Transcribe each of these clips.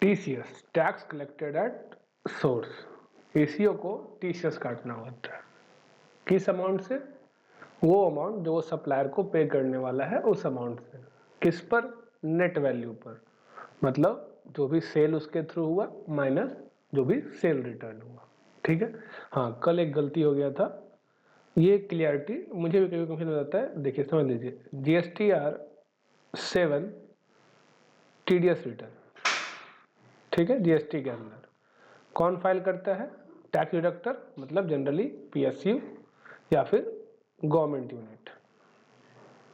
TCS tax collected at source, eco को TCS काटना होता है किस अमाउंट से? वो अमाउंट जो सप्लायर को पे करने वाला है उस अमाउंट से। किस पर? नेट वैल्यू पर, मतलब जो भी सेल उसके थ्रू हुआ माइनस जो भी सेल रिटर्न हुआ। ठीक है। हाँ, कल एक गलती हो गया था, ये क्लियरिटी मुझे भी कभी कंफ्यूजन हो जाता है। देखिए समझ लीजिए, GSTR 7 TDS रिटर्न, ठीक है। जीएसटी के अंदर कौन फाइल करता है? टैक्स डिडक्टर, मतलब जनरली PSU या फिर गवर्नमेंट यूनिट।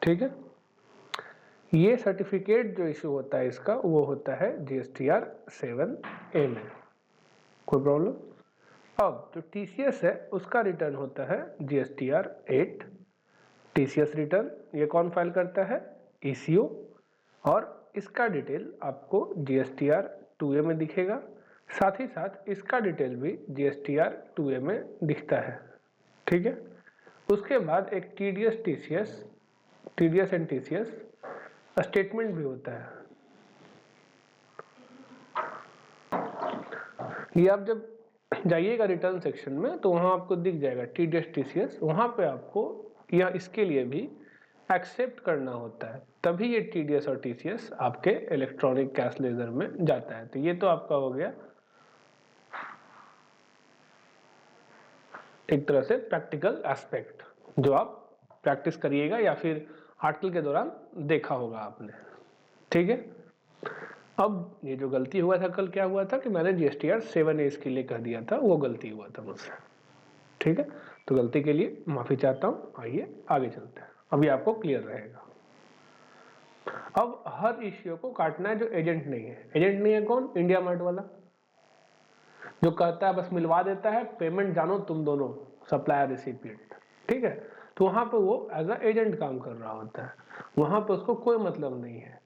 ठीक है। ये सर्टिफिकेट जो इशू होता है इसका वो होता है GSTR 7A में। कोई प्रॉब्लम? अब जो TCS है उसका रिटर्न होता है GSTR 8 TCS रिटर्न। ये कौन फाइल करता है? ECO, और इसका डिटेल आपको GSTR 2A में दिखेगा। साथ ही साथ इसका डिटेल भी GSTR 2A में दिखता है। ठीक है। उसके बाद एक TDS एंड TCS स्टेटमेंट भी होता है। ये आप जब जाइएगा रिटर्न सेक्शन में तो वहां आपको दिख जाएगा TDS TCS, वहां पे आपको या इसके लिए भी एक्सेप्ट करना होता है, तभी ये TDS और TCS आपके इलेक्ट्रॉनिक कैश लेजर में जाता है। तो ये तो आपका हो गया एक तरह से प्रैक्टिकल एस्पेक्ट जो आप प्रैक्टिस करिएगा या फिर आर्टिकल के दौरान देखा होगा आपने। ठीक है। अब ये जो गलती हुआ था कल, क्या हुआ था कि मैंने GSTR 7A इसके लिए कह दिया था, वो गलती हुआ था मुझसे। ठीक है। तो गलती के लिए माफी चाहता हूं। आइए आगे चलते हैं, अभी आपको क्लियर रहेगा। अब हर इश्यू को काटना है जो एजेंट नहीं है। एजेंट नहीं है कौन? इंडिया मार्ट वाला, जो कहता है बस मिलवा देता है, पेमेंट जानो तुम दोनों, सप्लायर रिसिपिएंट। ठीक है। तो वहां पे वो एज अ एजेंट काम कर रहा होता है, वहां पे उसको कोई मतलब नहीं है।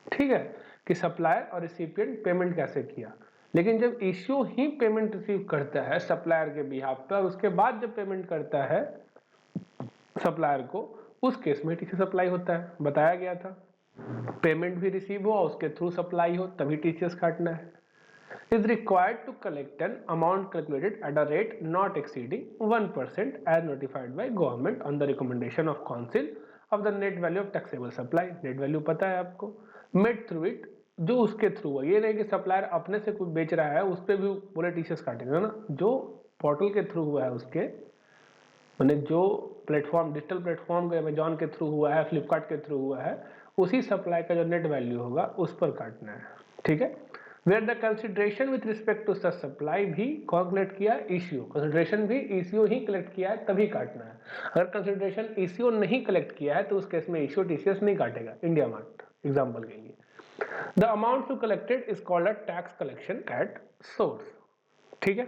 ठीक है, कि सप्लायर और रिसिपिएंट पेमेंट कैसे किया। लेकिन जब इश्यू ही पेमेंट रिसीव करता है सप्लायर के बिहाफ पे और उसके बाद जब पेमेंट करता है सप्लायर को, उस केस में TCS सप्लाई होता है। बताया गया था, पेमेंट भी रिसीव हो उसके थ्रू सप्लाई हो तभी TCS काटना है। is required to collect an amount calculated at a rate not exceeding 1% as notified by government on the recommendation of council of the net value of taxable supply। net value पता है आपको, made through it, जो उसके through है। ये नहीं कि supplier अपने से कुछ बेच रहा है उस पर भी बोले TCS काटेगा ना, जो पोर्टल के थ्रू हुआ है उसके, मैंने जो प्लेटफॉर्म डिजिटल प्लेटफॉर्म के अमेजॉन के थ्रू हुआ है, फ्लिपकार्ट के थ्रू हुआ है, उसी सप्लाई का जो नेट वैल्यू होगा उस पर काटना है। ठीक है। Where the consideration with respect to such supply भी कौन कलेक्ट किया? ECO। कंसिडरेशन भी ECO ही कलेक्ट किया है तभी काटना है। अगर कंसिडरेशन ECO नहीं कलेक्ट किया है तो उस केस में ECO TCS नहीं काटेगा, इंडिया मार्ट एग्जाम्पल के लिए। The amount to collected is called a tax collection at source. ठीक है।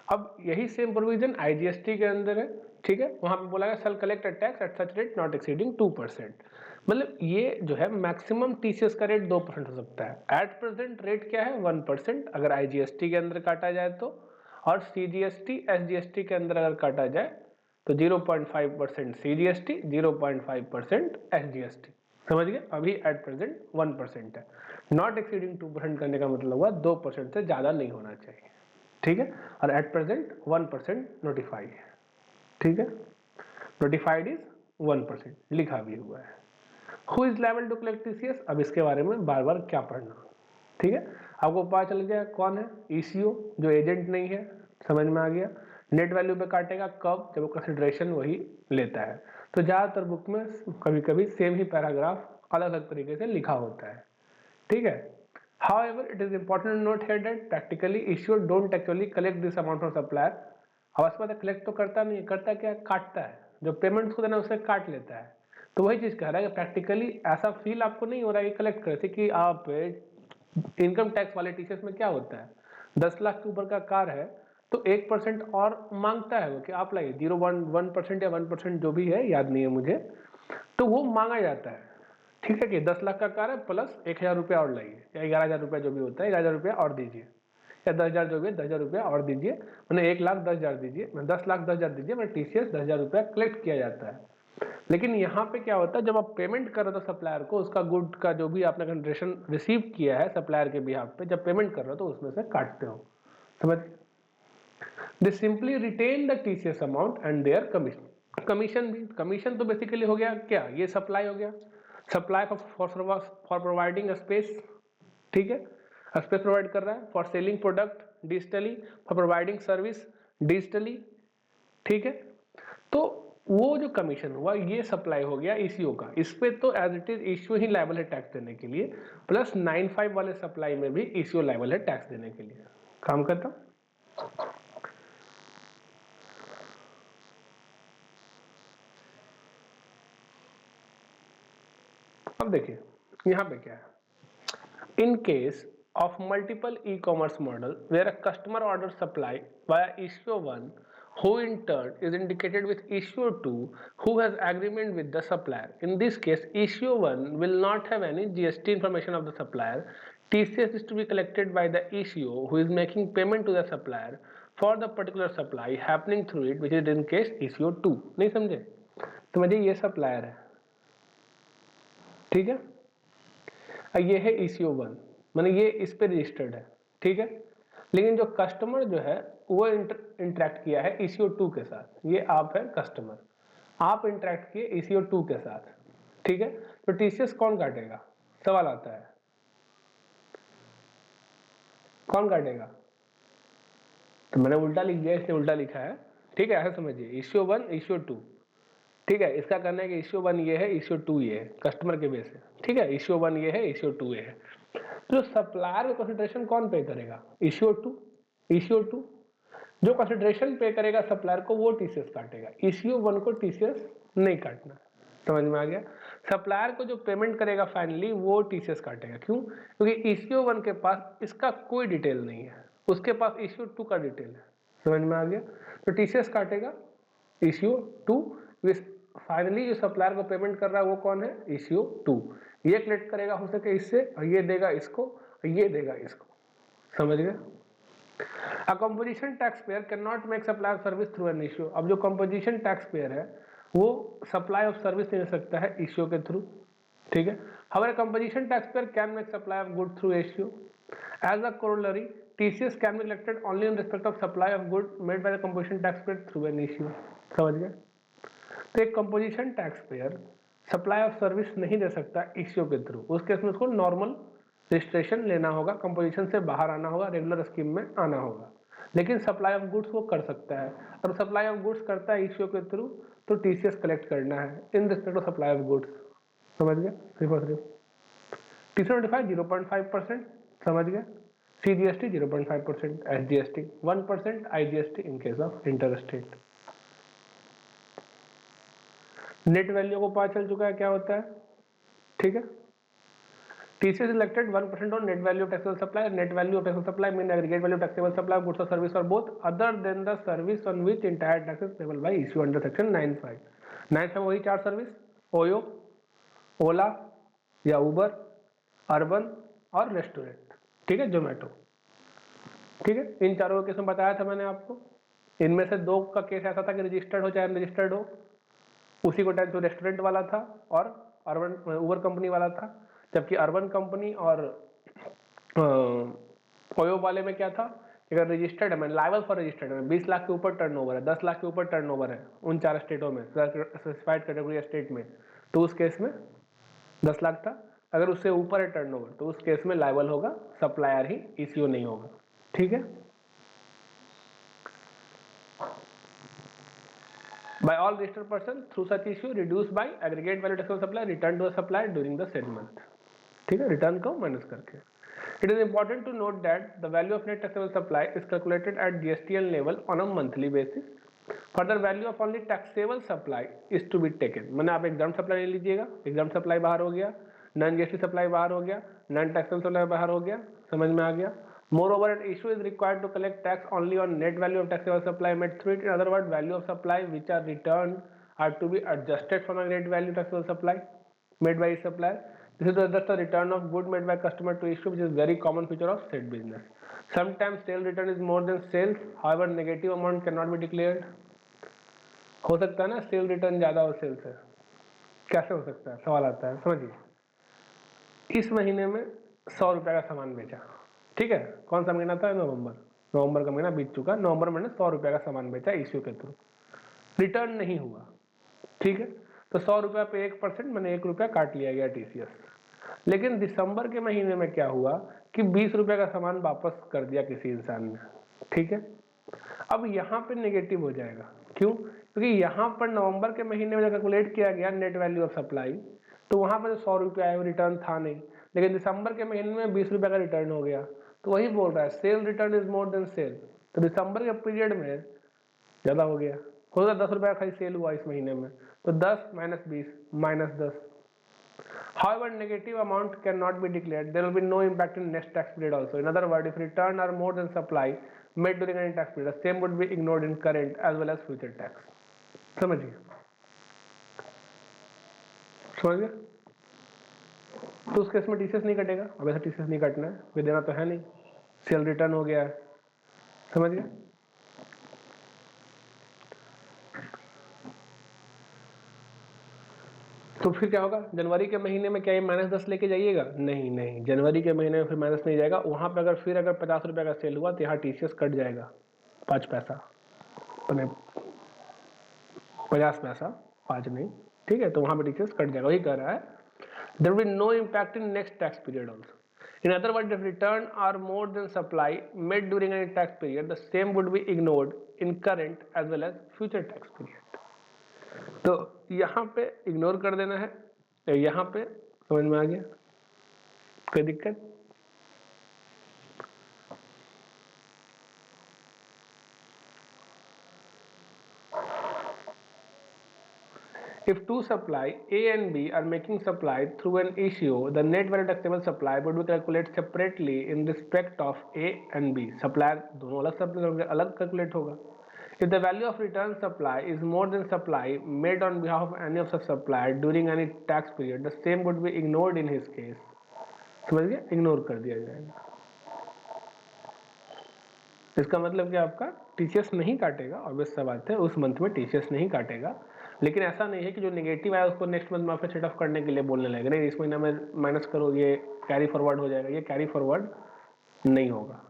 अब यही सेम प्रोविजन IGST के अंदर है। ठीक है। वहां पे बोला गया shall collect tax at such rate not exceeding 2%। मतलब ये जो है मैक्सिमम TCS का रेट 2% हो सकता है। एट प्रेजेंट रेट क्या है? 1% अगर IGST के अंदर काटा जाए तो, और CGST SGST के अंदर अगर काटा जाए तो 0.5% CGST, 0.5% SGST। समझ गए? अभी एट प्रेजेंट 1% है। नॉट एक्सीडिंग 2% करने का मतलब हुआ 2% से ज्यादा नहीं होना चाहिए। ठीक है। और एट प्रेजेंट 1% नोटिफाइड है। ठीक है। नोटिफाइड इज 1%, लिखा भी हुआ है। Who is liable to collect TCS? अब इसके बारे में बार बार क्या पढ़ना। ठीक है। आपको पता चल गया कौन है? ECO, जो एजेंट नहीं है, समझ में आ गया। नेट वैल्यू पे काटेगा कब? जब कंसिडरेशन वही लेता है। तो ज्यादातर बुक में कभी कभी सेम ही पैराग्राफ अलग अलग तरीके से लिखा होता है। ठीक है। However, it is important to note here that practically issuer don't actually collect this amount from supplier। अब उसके बाद कलेक्ट तो करता नहीं है, करता क्या? काटता है। जो पेमेंट उसको देना है उससे काट लेता है। तो वही चीज कह रहा है कि प्रैक्टिकली ऐसा फील आपको नहीं हो रहा है कि कलेक्ट करे, कि आप इनकम टैक्स वाले TCS में क्या होता है, 10 लाख के ऊपर का कार है तो 1% और मांगता है वो कि आप लाइए 0.1% या 1% जो भी है, याद नहीं है मुझे, तो वो मांगा जाता है। ठीक है, कि 10 लाख का कार है प्लस 1,000 रुपया और लाइए, या 11,000 रुपया जो भी होता है, 11,000 रुपया और दीजिए, या 10,000 जो भी है 10,000 रुपया और दीजिए, मैंने 1,10,000 दीजिए, मैं 10,10,000 दीजिए, मैं TCS 10,000 रुपया कलेक्ट किया जाता है। लेकिन यहाँ पे क्या होता है, जब आप पेमेंट कर रहे हो सप्लायर को, उसका गुड का जो भी आपने कंसिडरेशन रिसीव किया है सप्लायर के बिहाफ पे, जब पेमेंट कर रहे हो तो उसमें से काटते हो, समझ। They simply retain the TCS amount and their commission. Commission भी, कमीशन तो बेसिकली हो गया क्या, ये सप्लाई हो गया, सप्लाई फॉर प्रोवाइडिंग स्पेस, ठीक है, स्पेस प्रोवाइड कर रहा है, for selling product digitally, for providing service digitally, ठीक है। तो वो जो कमीशन हुआ ये सप्लाई हो गया ईसीओ का, इस पे तो एज इट इज ईसीओ ही लायबल है टैक्स देने के लिए, प्लस 95 वाले सप्लाई में भी ईसीओ लायबल है टैक्स देने के लिए। काम करता। अब देखिए यहां पे क्या है, in case of multiple e-commerce model where a customer orders supply via issue 1 who in turn is indicated with issue 2 who has agreement with the supplier. In this case issue 1 will not have any GST information of the supplier. TCS is to be collected by the issue who is making payment to the supplier for the particular supply happening through it, which is in case issue 2। नहीं समझे? तो मुझे ये supplier है, ठीक है, ये है ईसीओ 1, माने ये इस पे रजिस्टर्ड है, ठीक है। लेकिन जो कस्टमर जो है वो इंटरेक्ट किया है ईसीओ 2 के साथ, ये आप है कस्टमर, आप इंटरेक्ट किए ईसीओ 2 के साथ, ठीक है। तो टीसीएस कौन काटेगा, सवाल आता है, कौन काटेगा? तो मैंने उल्टा लिख दिया, इसने उल्टा लिखा है, ठीक है, ऐसा समझिए, ईसीओ 1 ईसीओ 2, ठीक है। इसका करना है कि इश्यू 1 ये है, इश्यू 2 ये है, कस्टमर के बेस है, ठीक है। इश्यू 1 ये है, इश्यू 2 ये है। तो सप्लायर का कंसिडरेशन कौन पे करेगा, इश्यू 2, इश्यू 2 जो कंसिडरेशन पे करेगा सप्लायर को वो टीसीएस काटेगा, इश्यू 1 को टीसीएस नहीं काटना। समझ में आ गया? सप्लायर को जो पेमेंट करेगा फाइनली वो टीसीएस काटेगा, क्यों? क्योंकि इश्यू 1 के पास इसका कोई डिटेल नहीं है, उसके पास इश्यू 2 का डिटेल है। समझ में आ गया? तो टीसीएस काटेगा इश्यू 2, फाइनली जो सप्लायर को पेमेंट कर रहा है वो कौन है, इश्यू 2। ये कलेक्ट करेगा हो सके इससे, और ये देगा इसको, और ये देगा इसको। समझ गए? अ composition tax payer can not make supply of service through an issue. अब जो कंपोजिशन टैक्स पेयर है वो सप्लाई ऑफ सर्विस नहीं दे सकता है इश्यू के थ्रू, ठीक है। हमारे composition tax payer can make supply of good through issue. As a corollary, TCS can be collected only in respect of supply of good made by the composition taxpayer through an issue। समझ गए? तो एक composition tax pair supply of service नहीं दे सकता issue के through, उस case में उसको नॉर्मल रजिस्ट्रेशन लेना होगा, कंपोजिशन से बाहर आना होगा, रेगुलर स्कीम में आना होगा। लेकिन सप्लाई ऑफ गुड्स वो कर सकता है, और सप्लाई ऑफ गुड्स करता है इश्यू के थ्रू, तो टीसीएस कलेक्ट करना है in respect of supply of goods. समझ गए? सिर्फ और सिर्फ टीसीएस नोटिफाइड 0.5%, समझ गए। CGST 0.5%, SGST 1%, IGST in case of inter state. Net value को पता चल चुका है क्या होता है, ठीक है। TCS elected 1% on net value of taxable supply. Net value of taxable supply mean aggregate value of taxable supply of goods or service or both other than the service on which entire tax is payable by issue under section 95। 95 वही 4 service, OYO, ओला या उबर, urban और restaurant, ठीक है, जोमेटो, ठीक है। इन चारों का case में बताया था मैंने आपको। इनमें से 2 का केस ऐसा था कि रजिस्टर्ड हो चाहे अनरजिस्टर्ड हो, उसी को टाइम तो रेस्टोरेंट वाला था और अर्बन उबर कंपनी वाला था। जबकि अर्बन कंपनी और ओयो वाले में क्या था, अगर रजिस्टर्ड है, मैं लाइबल फॉर रजिस्टर्ड है, 20 लाख के ऊपर टर्नओवर है, 10 लाख के ऊपर टर्नओवर है उन 4 स्टेटों में, स्पेसिफाइड कैटेगरी स्टेट में, तो उस केस में 10 लाख था। अगर उससे ऊपर है टर्नओवर तो उस केस में लाइबल होगा सप्लायर ही, ईसीओ नहीं होगा, ठीक है। By all registered persons through such issue reduced by aggregate value taxable supply returned to the supplier during the said month। ठीक है, रिटर्न को माइनस करके। It is important to note that the value of net taxable supply is calculated at GSTN level on a monthly basis। Further value of only taxable supply is to be taken। मैंने आप exempt supply ले लीजिएगा, exempt supply बाहर हो गया, non GST supply बाहर हो गया, नॉन टैक्सेबल सप्लाई बाहर हो गया, समझ में आ गया। Moreover, an issue is required to collect tax only on net value of taxable supply made through it। In other words, value of supply which are returned are to be adjusted from the net value taxable supply made by each supplier। This is just a return of good made by customer to issue, which is very common feature of said business। Sometimes sale return is more than sales, however negative amount cannot be declared। हो सकता है ना cell return ज्यादा हो cell से, कैसे हो सकता है, सवाल आता है, समझिए। इस महीने में 100 रुपए का सामान बेचा, ठीक है, कौन सा महीना था, नवंबर का महीना बीत चुका, नवंबर में 100 रुपए का सामान बेचा इश्यू के थ्रू, रिटर्न नहीं हुआ, ठीक है, तो 100 रुपया पे 1% मैंने 1 रुपया काट लिया गया टीसीएस। लेकिन दिसंबर के महीने में क्या हुआ कि 20 रुपए का सामान वापस कर दिया किसी इंसान ने, ठीक है। अब यहाँ पे नेगेटिव हो जाएगा, क्यों, क्योंकि यहाँ पर नवंबर के महीने में जब कैलकुलेट किया गया नेट वैल्यू ऑफ सप्लाई, तो वहां पर जो 100 रुपया है वो रिटर्न था नहीं, लेकिन दिसंबर के महीने में 20 रुपए का रिटर्न हो गया, तो वही बोल रहा है sale return is more than sale, तो दिसंबर के पीरियड में ज्यादा हो गया, हो गया 10 रुपए का खाली सेल हुआ इस महीने में, तो 10 - 20 -10। However, negative amount cannot be declared. There will be no impact in next tax period also. In other words, if return are more than supply made during any tax period, the same would be ignored in current as well as future tax. समझिए, समझ गए? तो उस case में TCS नहीं कटेगा, अब ऐसा टीसीएस नहीं कटना है, कोई देना तो है नहीं, सेल रिटर्न हो गया है, समझ गए? तो फिर क्या होगा, जनवरी के महीने में क्या ये -10 लेके जाइएगा, नहीं, जनवरी के महीने में फिर माइनस नहीं जाएगा, वहां पे अगर 50 रुपए का सेल हुआ तो यहाँ टीसीएस कट जाएगा 5 पैसा, 50 पैसा, 5 नहीं, ठीक है, तो वहां पे टीसीएस कट जाएगा, वही कह रहा है there will be no impact in next tax period also. In other words, if return are more than supply made during any tax period, the same would be ignored in current as well as future tax period. तो यहाँ पे ignore कर देना है, यहाँ पे समझ में आ गया, कोई दिक्कत? If two supply A and B are making supply through an issue, the net value taxable supply would be calculated separately in respect of A and B. Supplier दोनों अलग सप्लाई अलग कैलकुलेट होगा. If the value of return supply is more than supply made on behalf of any of such supplier during any tax period, the same would be ignored in his case. समझ गए, ignore कर दिया जाएगा। इसका मतलब कि आपका TCS नहीं काटेगा, ऑब्वियस सा बात है, उस मंथ में टीसीएस नहीं काटेगा, लेकिन ऐसा नहीं है कि जो नेगेटिव आया उसको नेक्स्ट मंथ में आपको सेट ऑफ करने के लिए बोलने लगेगा, नहीं इस महीना में माइनस करो, ये कैरी फॉरवर्ड हो जाएगा, ये कैरी फॉरवर्ड नहीं होगा,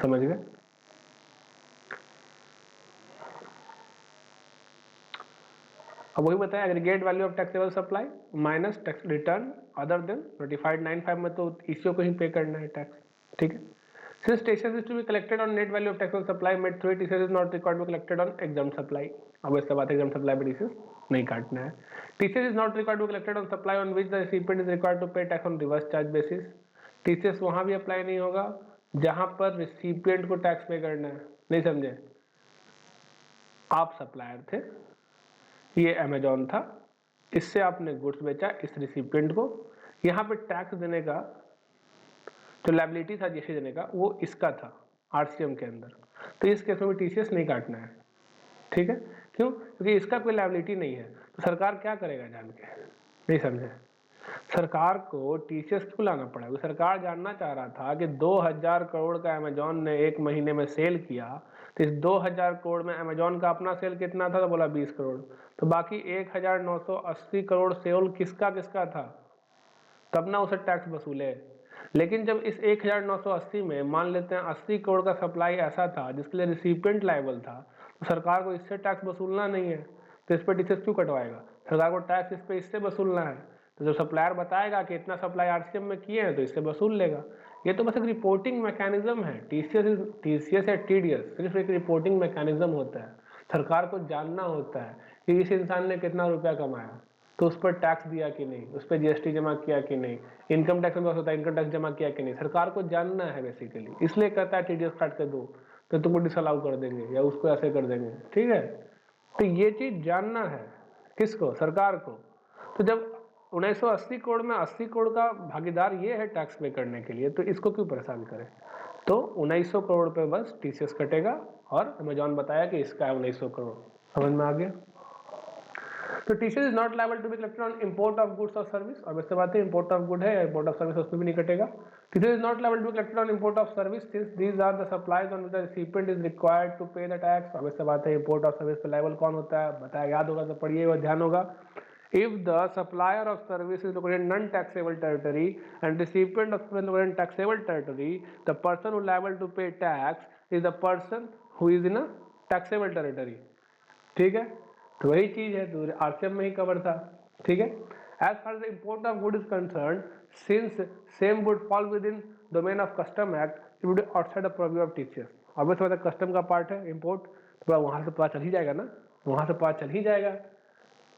समझ गए? अब वही बताया, aggregate value of taxable supply minus tax return other than notified 95 में तो इसी को ही पे करना है टैक्स, ठीक है। Since TCS is to be collected on net value of taxable supply made through it, TCS is not required to be collected on exempt supply. अब इसके बाद exempt supply पे TCS नहीं काटना है। TCS is not required to be collected on supply on which the recipient is required to pay tax on reverse charge basis. TCS वहाँ भी apply नहीं होगा जहाँ पर recipient को टैक्स पे करना है, नहीं समझे? आप सप्लायर थे, ये अमेजॉन था, इससे आपने गुड्स बेचा इस रिसिपिएंट को, यहाँ पे टैक्स देने का जो लायबिलिटी था जीएसटी देने का वो इसका था आरसीएम के अंदर, तो इस केस में भी टीसीएस नहीं काटना है, ठीक है। क्यों? क्योंकि इसका कोई लायबिलिटी नहीं है, तो सरकार क्या करेगा जान के, नहीं समझे? सरकार को टीसीएस क्यों लाना पड़ा? सरकार जानना चाह रहा था कि 2000 करोड़ का अमेजॉन ने एक महीने में सेल किया, तो इस 2000 करोड़ में अमेजॉन का अपना सेल कितना था, तो बोला 20 करोड़, तो बाकी 1980 करोड़ सेल किसका किसका था, तब ना उसे टैक्स वसूले। लेकिन जब इस 1980 में मान लेते हैं 80 करोड़ का सप्लाई ऐसा था जिसके लिए रिसिपिएंट लायबल था, तो सरकार को इससे टैक्स वसूलना नहीं है, तो इस पर टीसीएस क्यों कटवाएगा? सरकार को टैक्स इस पे इससे वसूलना है, तो जब सप्लायर बताएगा कि इतना सप्लाई आरसीएम में किए हैं तो इससे वसूल लेगा। ये तो बस एक रिपोर्टिंग मैकेनिज्म है, टीसीएस या टीडीएस सिर्फ एक रिपोर्टिंग मैकेनिज्म होता है। सरकार को जानना होता है कि इस इंसान ने कितना रुपया कमाया, तो उस पर टैक्स दिया कि नहीं, उस पर जीएसटी जमा किया कि नहीं, इनकम टैक्स में होता है इनकम टैक्स जमा किया कि नहीं, सरकार को जानना है बेसिकली, इसलिए कहता है टीडीएस काट के दो तो तुमको डिसअलाउ कर देंगे या उसको ऐसे कर देंगे, ठीक है। तो ये चीज जानना है किसको, सरकार को। तो जब 1980 करोड़ में 80 करोड़ का भागीदार ये है टैक्स पे करने के लिए, तो इसको क्यों परेशान करें? तो 1900 करोड़ पे बस टीसीएस कटेगा, और अमेजॉन बताया कि इसका है 1900 करोड़, समझ में आ गया? तो TCS is not liable to be collected on import of goods और सर्विस, और वैसे बात है इंपोर्ट ऑफ गुड है, इंपोर्ट ऑफ सर्विस उसमें भी नहीं कटेगा। TCS is not liable to be collected on import of service since these are the supplies on which the recipient is required to pay the tax. और वैसे बात है import of service पे liable कौन होता है, बताया, याद होगा तो पढ़िए, ध्यान होगा। If the supplier of service is located in non-taxable territory and recipient of service located in taxable territory, the person who liable to pay tax is the person who is in a taxable territory. ठीक है, तो वही चीज है, तो RCM में ही cover था. ठीक है. As far as the import of good is concerned, since same would fall within domain of custom act, it would be outside the purview of TCS. Obviously मतलब कस्टम का पार्ट है import, तो वहां से पता चल ही जाएगा ना, वहां से पता चल ही जाएगा.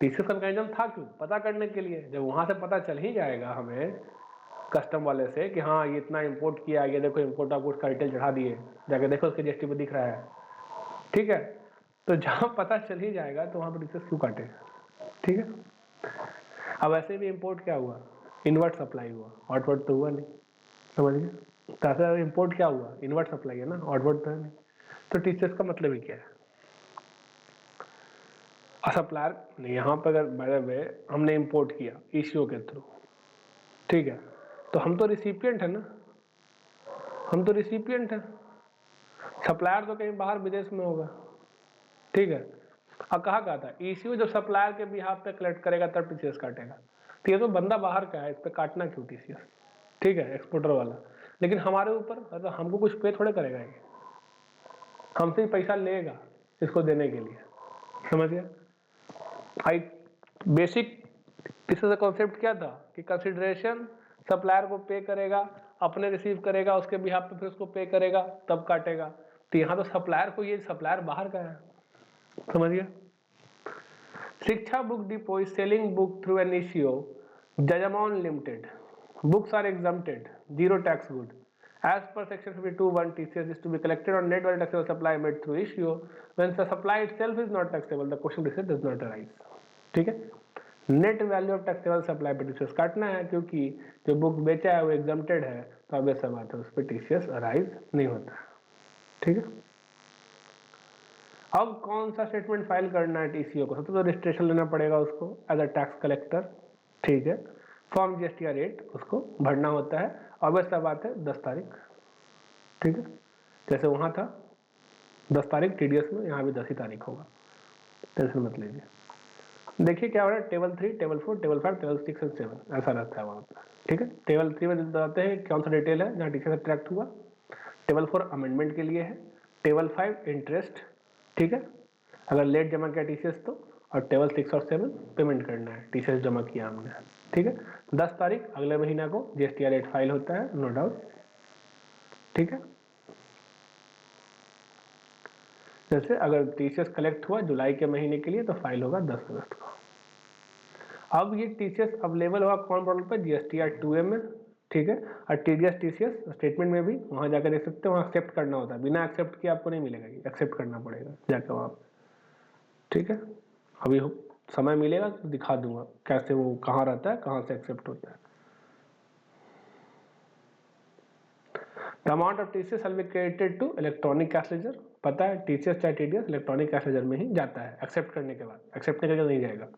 टीसीएस का मैकेनिज्म था क्यों, पता करने के लिए. जब वहां से पता चल ही जाएगा हमें कस्टम वाले से कि हाँ ये इतना इंपोर्ट किया गया, देखो इंपोर्ट ऑफ गुड्स का डिटेल चढ़ा दिए, जाके देखो उसके जीएसटी पे दिख रहा है. ठीक है, तो जहां पता चल ही जाएगा तो वहां पर टीसीएस क्यों काटे. ठीक है. अब ऐसे भी इंपोर्ट क्या हुआ, इनवर्ट सप्लाई हुआ, आउटवर्ड तो हुआ नहीं. समझ गए. तो इंपोर्ट क्या हुआ, इनवर्ट सप्लाई है ना, आउटवर्ड तो है नहीं. तो टीसीएस का मतलब ही क्या है. सप्लायर ने यहाँ पर अगर बाय द वे हमने इंपोर्ट किया ईसीओ के थ्रू, ठीक है, तो हम तो रिसिपिएंट है ना, हम तो रिसिपिएंट है. सप्लायर तो कहीं बाहर विदेश में होगा. ठीक है. अब कहा था ईसीओ जब सप्लायर के बिहाफ पे कलेक्ट करेगा तब टीसीएस काटेगा. तो ये तो बंदा बाहर का है, इस पे काटना क्यों टीसीएस. ठीक है, एक्सपोर्टर वाला. लेकिन हमारे ऊपर मतलब हमको कुछ पे थोड़े करेगा, ये हमसे ही पैसा लेगा इसको देने के लिए. समझ गया. आई बेसिक टीसीएस का कॉन्सेप्ट क्या था कि कंसिडरेशन सप्लायर को पे करेगा, अपने रिसीव करेगा, उसके बिहाफ पे फिर उसको पे करेगा, तब काटेगा. तो यहाँ तो सप्लायर को, ये सप्लायर बाहर का है. समझ गया. शिक्षा book depot is selling book through an issue Jajamon Limited. Books are exempted, zero tax good. As per section 52(1), TCS is to be collected on net value taxable supply made through issue. When the supply itself is not taxable, the question TCS does not arise. ठीक है. Net value of taxable supply पे TCS काटना है, क्योंकि जो book बेचा है वो एग्जम्प्टेड है, तो अब ऐसा बात है उस पर टीसीएस अराइज नहीं होता. ठीक है. अब कौन सा स्टेटमेंट फाइल करना है टीसीओ को, सबसे तो रजिस्ट्रेशन लेना पड़ेगा उसको एज अ टैक्स कलेक्टर. ठीक है. फॉर्म जीएसटीआर रेट उसको भरना होता है. अब ऐसा बात है 10 तारीख. ठीक है. जैसे वहां था 10 तारीख टीडीएस में, यहाँ भी 10 ही तारीख होगा. टेंशन मत लीजिए. देखिए क्या हो रहा है, टेबल 3, टेबल 4, टेबल 5, टेबल 6 और 7 ऐसा रहता है वहाँ पर. ठीक है. टेबल 3 में बताते हैं कौन सा डिटेल है जहाँ टीसीएस अट्रैक्ट हुआ. टेबल 4 अमेंडमेंट के लिए है. Table 5 interest. ठीक है, अगर लेट जमा किया टीसीएस तो. और टेबल 6 और 7 पेमेंट करना है, टीसीएस जमा किया हमने. ठीक है. 10 तारीख अगले महीना को जीएसटीआर रेट फाइल होता है, नो डाउट. ठीक है. जैसे अगर टीसीएस कलेक्ट हुआ जुलाई के महीने के लिए तो फाइल होगा 10 अगस्त को. अब ये टीसीएस अवेलेबल होगा कौन पोर्टल पर, जीएसटीआर 2A में. ठीक है. और टीडीएस टीसीएस स्टेटमेंट में भी वहां जाकर देख सकते हो, वहां एक्सेप्ट करना होता है. बिना एक्सेप्ट किए आपको नहीं मिलेगा, एक्सेप्ट करना पड़ेगा जाकर वहां. ठीक है. अभी समय मिलेगा तो दिखा दूंगा कैसे वो कहाँ रहता है, कहाँ से एक्सेप्ट होता है. The amount of TCS shall be credited to electronic cash ledger. पता है टीसीएस चाहे टीडीएस इलेक्ट्रॉनिक कैश लेजर में ही जाता है एक्सेप्ट करने के बाद. एक्सेप्ट करने के बाद नहीं जाएगा.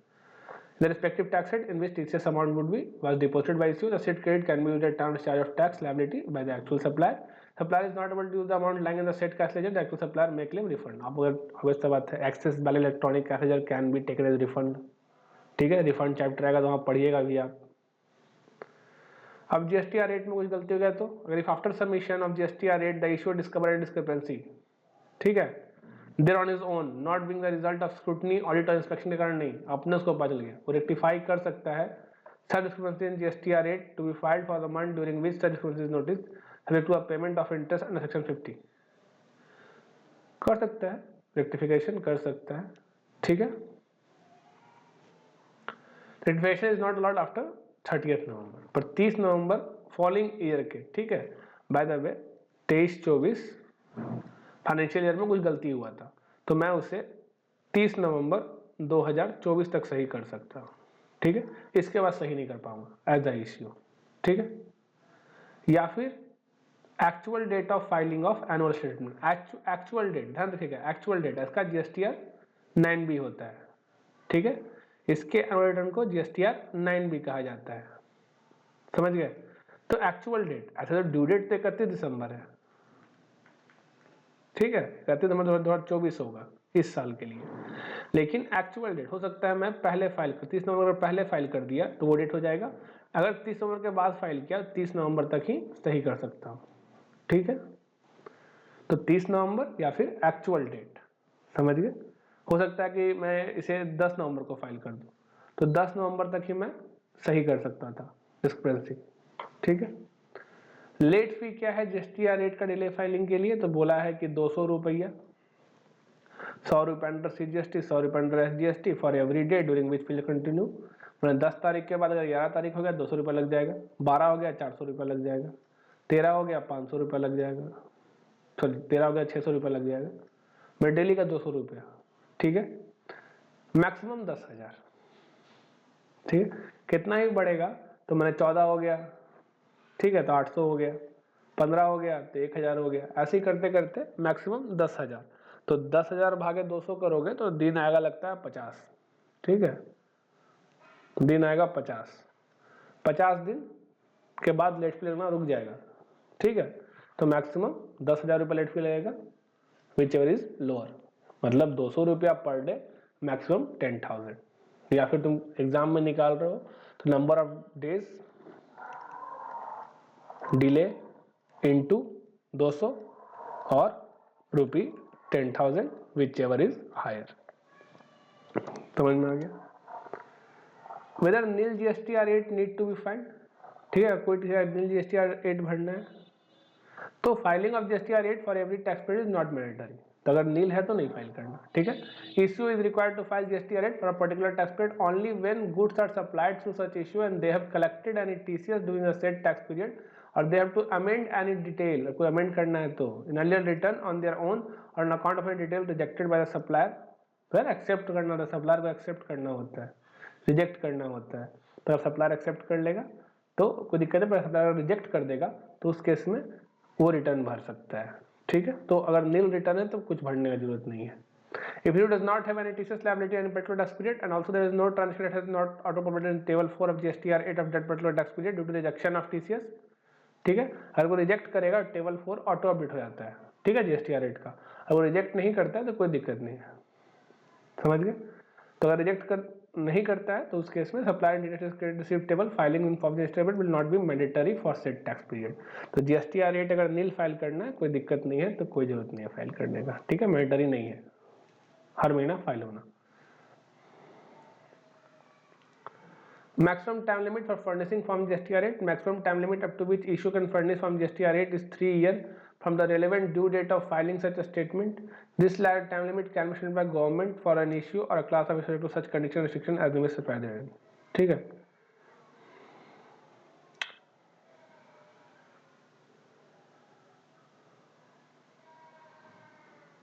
The respective tax rate in which TCS amount would be was deposited by issue. The said credit can be used at time of charge of tax liability by the actual supplier. Supplier is not able to use the amount lying in the said cash ledger. The actual supplier may claim refund. अब अगर अवश्य बात है, access वाले electronic cash ledger can be taken as refund. ठीक है. Refund chapter आएगा तो वहाँ पढ़िएगा भी आप. अब जीएसटीआर रेट में कुछ गलती हो गया तो, अगर if after submission of GSTR eight the issuer discover a discrepancy, ठीक है, there on is own not being the result of scrutiny audit और इंस्पेक्शन के कारण नहीं, अपने उसको पता चल गया, वो रेक्टिफाई कर सकता है. Such discrepancy in GSTR eight to be filed for the month during which such discrepancy is notice subject to a payment of interest under section 50. कर सकता है, रेक्टिफिकेशन कर सकता है. ठीक है. Rectification is not allowed after 30 नवंबर, पर 30 नवंबर following year के. ठीक है. By the way 23-24 financial year में कुछ गलती हुआ था तो मैं उसे 30 नवंबर 2024 तक सही कर सकता हूँ. ठीक है. इसके बाद सही नहीं कर पाऊंगा एज अ इश्यू. ठीक है. या फिर actual date of filing of annual statement. Actual date ध्यान रखिएगा, एक्चुअल डेट इसका जीएसटीआर 9B होता है. ठीक है. इसके एनुअल रिटर्न को जीएसटीआर 9B कहा जाता है. समझ गए. तो एक्चुअल डेट, ऐसा तो ड्यू डेट तो 31 दिसंबर है. ठीक है. 31 दिसंबर 2024 होगा. इस साल के लिए। लेकिन एक्चुअल डेट हो सकता है मैं पहले फाइल कर 30 नवंबर पहले फाइल कर दिया तो वो डेट हो जाएगा, अगर 30 नवंबर के बाद फाइल किया 30 नवंबर तक ही सही कर सकता हूँ। ठीक है, तो 30 नवंबर या फिर एक्चुअल डेट, समझ गए। हो सकता है कि मैं इसे 10 नवंबर को फाइल कर दूं तो 10 नवंबर तक ही मैं सही कर सकता था डिस्क्रिपेंसी। ठीक है, लेट फी क्या है जीएसटी रेट का डिले फाइलिंग के लिए, तो बोला है कि 200 रुपया, 100 रुपये अंडर सीजीएसटी, 100 रुपये under SGST for every day during which will continue. मैंने 10 तारीख के बाद अगर 11 तारीख हो गया 200 रुपये लग जाएगा, 12 हो गया 400 रुपये लग जाएगा, 13 हो गया 500 रुपये लग जाएगा, सॉरी 13 हो गया 600 रुपये लग जाएगा, मेरे डेली का 200 रुपया। ठीक है, मैक्सिमम 10,000। ठीक है, कितना ही बढ़ेगा तो मैंने 14 हो गया, ठीक है, तो 800 हो गया, 15 हो गया तो 1000 हो गया, ऐसे ही करते करते मैक्सिमम 10,000। तो 10,000 भागे 200 करोगे तो दिन आएगा लगता है 50। ठीक है, दिन आएगा 50 दिन के बाद लेट फी लगना रुक जाएगा। ठीक है, तो मैक्सिमम 10,000 रुपये लेट फी लगेगा, विच एवर इज लोअर, मतलब 200 रुपया पर डे, मैक्सिमम 10,000। या फिर तुम एग्जाम में निकाल रहे हो तो number of days delay into 200 और rupee 10,000 whichever is higher. समझ में आ गया। Whether nil GSTR eight need to be find, ठीक है, कोई नील जीएसटीआर रेट भरना है तो filing of GSTR eight for every tax payer is not mandatory, तो अगर नील है तो नहीं फाइल करना। ठीक है, issue is required to file GSTR eight for a particular taxpayer only when goods are supplied through such issue and they have collected any TCS during the said tax period or they have to amend any detail, कोई amend करना है तो in earlier return on their own or on account of any detail rejected by the supplier, फिर accept करना होता है, supplier को accept करना होता है, रिजेक्ट करना होता है। तो अगर सप्लायर एक्सेप्ट कर लेगा तो कोई दिक्कत है, पर सप्लायर रिजेक्ट कर देगा तो उस केस में वो रिटर्न भर सकता है। ठीक है, तो अगर नील रिटर्न है तो कुछ भरने की जरूरत नहीं है। If you does not have any TCS liability in particular tax period and also there is no transaction that has not auto-populated in table 4 of GSTR 8 of that particular tax period due to rejection of TCS, ठीक है, अगर वो reject करेगा table 4 auto update हो जाता है। ठीक है, जीएसटीआर रेट का, अगर वो रिजेक्ट नहीं करता है तो कोई दिक्कत नहीं है। समझ गए। तो अगर रिजेक्ट कर नहीं करता है तो उस केस में supplier indicated credit received table filing in form statement will not be mandatory for set tax period. तो जीएसटीआर रेट अगर नील फाइल करना है कोई दिक्कत नहीं है, तो कोई जरूरत नहीं है फाइल करने का। ठीक है, मैंडेटरी नहीं है हर महीना फाइल होना। Maximum time limit for furnishing Form GSTR rate. Maximum time limit up to which issue can furnish Form GSTR rate is 3 years from the relevant due date of filing such a statement. This time limit can be set by government for an issue or a class of issue to such condition restriction as may supply the rate. ठीक है,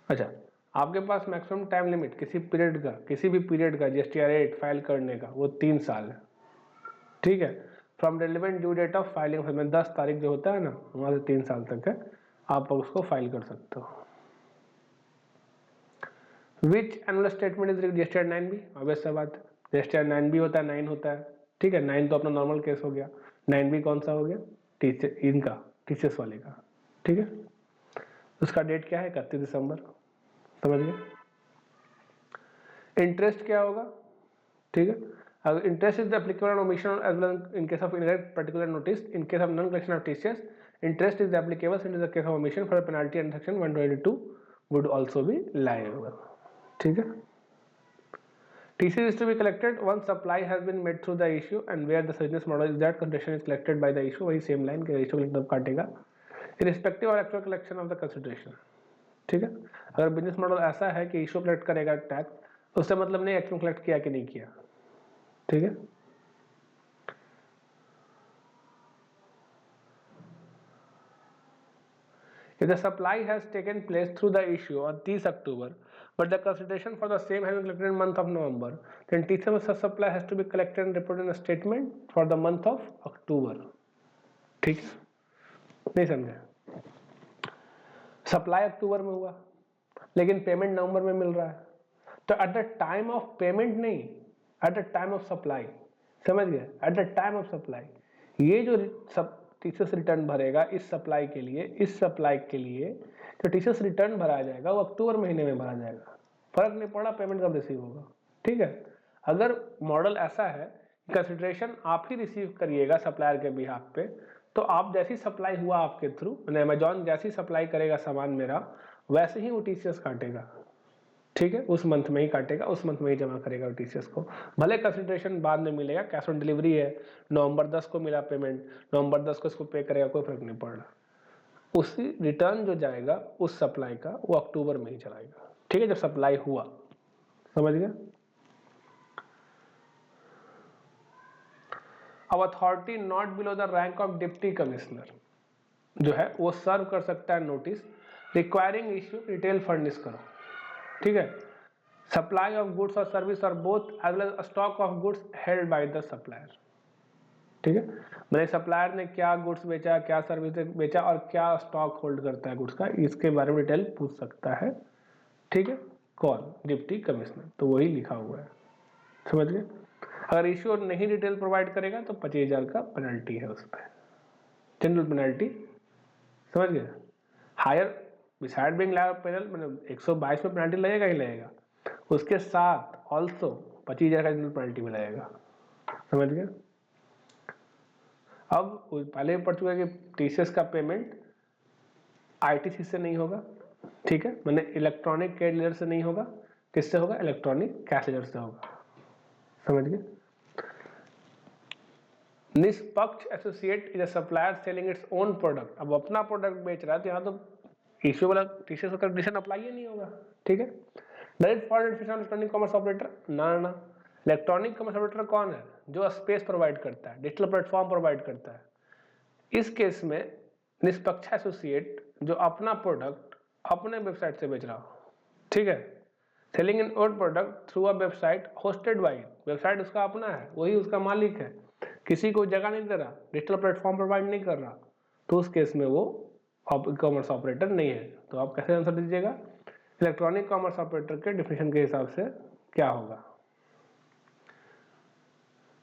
अच्छा, आपके पास maximum time limit किसी period का, किसी भी period का GSTR rate file करने का वो 3 साल है। ठीक है, from relevant due date of filing में 10 तारीख जो होता है ना वहां से 3 साल तक है, आप उसको फाइल कर सकते हो। Which annual statement is GSTR 9B, obvious सा बात है, जीएसटीआर 9B होता है, 9 होता है। ठीक है, 9 तो अपना नॉर्मल केस हो गया, 9B कौन सा हो गया, इनका टीसीएस वाले का। ठीक है, उसका डेट क्या है 31 दिसंबर। समझ गए। इंटरेस्ट क्या होगा, ठीक है, अगर interest is the applicable omission as well in case of indirect particular notice in case of non collection of TCS, interest is applicable in the case of omission for penalty under section 122 would also be liable. ठीक है, TCS is to be collected once supply has been made through the issue and where the business model is that consideration is collected by the issue, वही same line के issue collect काटेगा irrespective of actual collection of the consideration। ठीक है, अगर business model ऐसा है कि issue collect करेगा टैक्स, उससे मतलब नहीं एक्चुअल कलेक्ट किया कि नहीं किया। ठीक है, if the supply has taken place through the issue on 30 October but the consideration for the same has been collected in month of November, then TCS supply has to be collected and reported in a statement for the month of October। ठीक है, नहीं समझे, supply अक्टूबर में हुआ लेकिन payment नवंबर में मिल रहा है, तो at the time of payment नहीं, at the time of supply. समझ गए, at the time of supply ये जो सब टीसीएस रिटर्न भरेगा इस सप्लाई के लिए, इस सप्लाई के लिए जो टीसीएस रिटर्न भरा जाएगा वो अक्टूबर महीने में भरा जाएगा। फर्क नहीं पड़ा पेमेंट कब रिसीव होगा। ठीक है, अगर मॉडल ऐसा है कंसिडरेशन आप ही रिसीव करिएगा सप्लायर के बिहाफ पे, तो आप जैसी सप्लाई हुआ आपके थ्रू, अमेजॉन जैसी सप्लाई करेगा सामान मेरा, वैसे ही वो टीसीएस काटेगा। ठीक है, उस मंथ में ही काटेगा, उस मंथ में ही जमा करेगा टीसीएस को। भले कंसिडरेशन बाद में मिलेगा, कैश ऑन डिलीवरी है, नवंबर 10 को मिला पेमेंट, नवंबर 10 को इसको पे करेगा, कोई फर्क नहीं पड़ रहा। उसी रिटर्न जो जाएगा उस सप्लाई का वो अक्टूबर में ही चलाएगा। ठीक है, जब सप्लाई हुआ, समझ गया। अब authority not below the rank of deputy commissioner जो है वो सर्व कर सकता है notice requiring issue detail furnish करो। ठीक है, सप्लाई ऑफ गुड्स और सर्विस और both as well as stock of goods held by the supplier. ठीक है, मैंने सप्लायर ने क्या गुड्स बेचा, क्या सर्विस बेचा और क्या स्टॉक होल्ड करता है गुड्स का, इसके बारे में डिटेल पूछ सकता है। ठीक है, कौन? Deputy commissioner. तो वही लिखा हुआ है, समझ गए। अगर इश्यू नहीं डिटेल प्रोवाइड करेगा तो 25,000 का पेनल्टी है उस पर, जनरल पेनल्टी, समझ गए। Higher beside being liable penal मतलब 122 में पेनल्टी लगेगा ही लगेगा, उसके साथ ऑल्सो 25,000 का जनरल पेनल्टी भी लगेगा, समझ गए। अब पहले पढ़ चुका है कि टीसीएस का पेमेंट आईटीसी से नहीं होगा। ठीक है, मैंने इलेक्ट्रॉनिक कैश लेजर से नहीं होगा, किससे होगा? इलेक्ट्रॉनिक कैश लेजर से होगा, समझ गए। निष्पक्ष associate is a supplier selling its own product. अब अपना प्रोडक्ट बेच रहा है तो यहाँ तो इश्यू वाला टीसीएस का कंडीशन अप्लाई ही नहीं होगा। ठीक है, direct for electronic commerce operator ना, इलेक्ट्रॉनिक कॉमर्स ऑपरेटर कौन है? जो स्पेस प्रोवाइड करता है, डिजिटल प्लेटफॉर्म प्रोवाइड करता है। इस केस में निष्पक्ष एसोसिएट जो अपना प्रोडक्ट अपने वेबसाइट से बेच रहा हो। ठीक है, selling in own product through a website hosted by, website उसका अपना है, वही उसका मालिक है, किसी को जगह नहीं दे रहा, डिजिटल प्लेटफॉर्म प्रोवाइड नहीं कर रहा, तो उस केस में वो कॉमर्स ऑपरेटर नहीं है। तो आप कैसे आंसर दीजिएगा? इलेक्ट्रॉनिक कॉमर्स ऑपरेटर के डिफिनेशन के हिसाब से क्या होगा?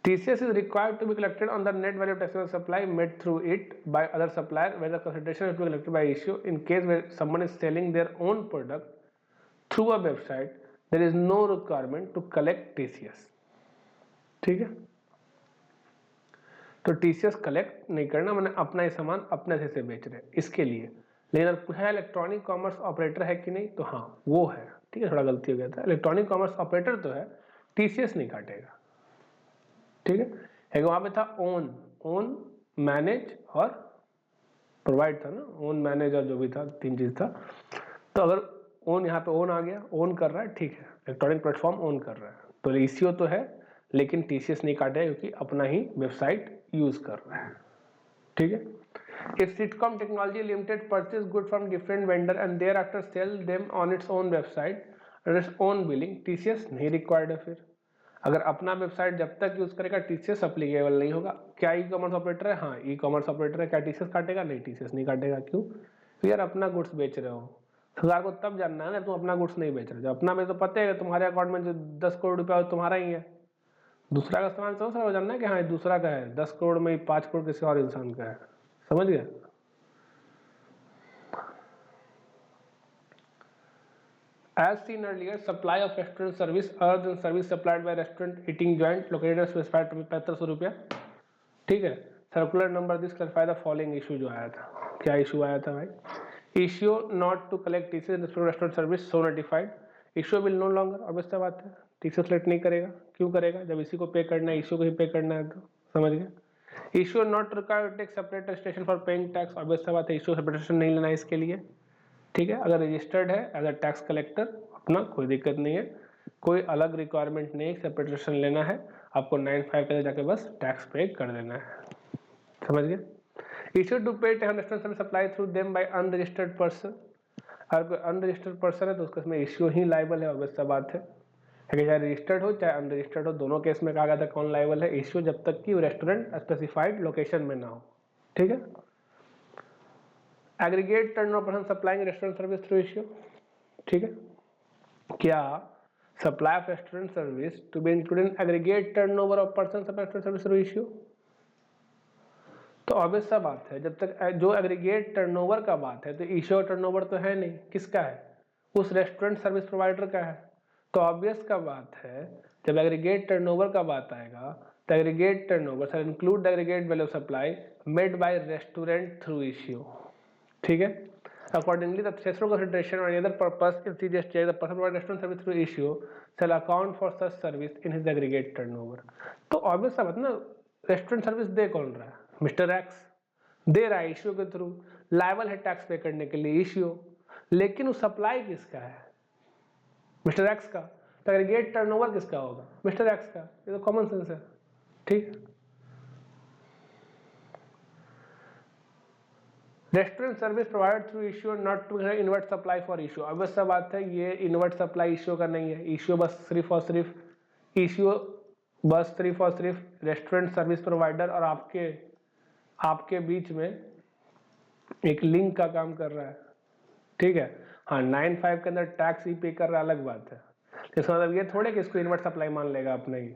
TCS is required to be collected on the net value of taxable supply made through it by other supplier, where the consideration is to be collected by issue. In case where someone is selling their own product through a website, there is no requirement to collect TCS. ठीक है, तो TCS collect नहीं करना, मैंने अपना ही सामान अपने से बेच रहे इसके लिए। लेकिन अगर पूछा इलेक्ट्रॉनिक कॉमर्स ऑपरेटर है कि नहीं, तो हाँ वो है। ठीक है, थोड़ा गलती हो गया था, इलेक्ट्रॉनिक कॉमर्स ऑपरेटर तो है, TCS नहीं काटेगा। ठीक है, एक वहां पे था ओन मैनेज और प्रोवाइड था ना, ओन मैनेज और जो भी था, 3 चीज था। तो अगर ओन यहाँ पे ओन आ गया, ओन कर रहा है, ठीक है, इलेक्ट्रॉनिक प्लेटफॉर्म ओन कर रहा है, तो ईसीओ तो है लेकिन टीसीएस नहीं काटेगा क्योंकि अपना ही वेबसाइट यूज कर रहा है। ठीक है, if Sitcom technology limited purchase good from different vendor and there after sell them on its own website और इट्स ओन बिलिंग, टीसीएस नहीं रिक्वायर्ड है। फिर अगर अपना वेबसाइट जब तक यूज करेगा टीसीएस अप्लीकेबल नहीं होगा। क्या ई कॉमर्स ऑपरेटर है? हाँ ई कॉमर्स ऑपरेटर है। क्या टीसीएस काटेगा? नहीं, टीसीएस नहीं काटेगा। क्यों? तो यार अपना गुड्स बेच रहे हो, सरकार को तब जानना है ना तुम अपना गुड्स नहीं बेच रहे। जब अपना में तो पता है तुम्हारे अकाउंट में जो 10 करोड़ रुपया हो तुम्हारा ही है, दूसरा का सामान समझ हो जानना है कि हाँ दूसरा का है, 10 करोड़ में 5 करोड़ किसी और इंसान का है, समझ गया। As seen earlier, supply of restaurant service other than service supplied by restaurant eating joint located at specified to be 7500 रुपया। ठीक है, circular number this clarify the following issue जो आया था। क्या इशू आया था भाई? Issue not to collect TCS in restaurant service so notified, issue will no longer. अब इससे बात है टीसीएस कलेक्ट नहीं करेगा। क्यों करेगा? जब इसी को पे करना है, इश्यू को ही पे करना है, तो समझ गए। Issue not required to take separate registration for paying tax. अब इससे बात है इश्यू सेपरेशन नहीं लेना है इसके लिए। ठीक है, अगर रजिस्टर्ड है एज अ टैक्स कलेक्टर अपना कोई दिक्कत नहीं है, कोई अलग रिक्वायरमेंट नहीं, सेपरेशन लेना है आपको 95 के जाके बस टैक्स पे कर देना है, समझ गए। इश्यू टू पे restaurant supply through them by unregistered person. अगर कोई अनरजिस्टर्ड पर्सन है तो उसका इसमें इश्यू ही लाइबल है, ऑब्वियस बात है। चाहे रजिस्टर्ड हो चाहे अनरजिस्टर्ड हो, दोनों केस में कहा गया था कौन लाइबल है? इश्यू, जब तक कि रेस्टोरेंट स्पेसिफाइड लोकेशन में ना हो। ठीक है, aggregate turnover person supplying restaurant service through issue. ठीक है, क्या supply of restaurant service to be included in aggregate turnover of person supply restaurant service through issue? तो ऑब्वियस सा बात है, जब तक जो एग्रीगेट टर्नओवर का बात है तो इश्यू टर्नओवर तो है नहीं, किसका है? उस रेस्टोरेंट सर्विस प्रोवाइडर का है। तो ऑब्वियस का बात है जब एग्रीगेट टर्नओवर का बात आएगा तो aggregate turnover shall include the aggregate value of supply made by restaurant through issue, ठीक है। Accordingly, the threshold consideration or any other purpose in CGSTI, the person providing restaurant service through issue shall account for such service in his aggregate turnover. तो obvious सा बात ना, restaurant service दे कौन रहा है? Mister x दे रहा है issue के थ्रू, लायबल है टैक्स पे करने के लिए इश्यू, लेकिन वो सप्लाई किसका है? मिस्टर एक्स का। तो एग्रीगेट टर्नओवर किसका होगा? मिस्टर एक्स का। ये तो कॉमन सेंस है, ठीक। Restaurant service provide through issue not to invert supply for issue. अब ऐसा बात है ये इनवर्ट सप्लाई इश्यू का नहीं है, इश्यू बस सिर्फ और सिर्फ रेस्टोरेंट सर्विस प्रोवाइडर और आपके बीच में एक लिंक का काम कर रहा है, ठीक है। हाँ 9(5) के अंदर टैक्स ही पे कर रहा है, अलग बात है। इसका मतलब ये थोड़े कि इसको इनवर्ट सप्लाई मान लेगा अपने ही।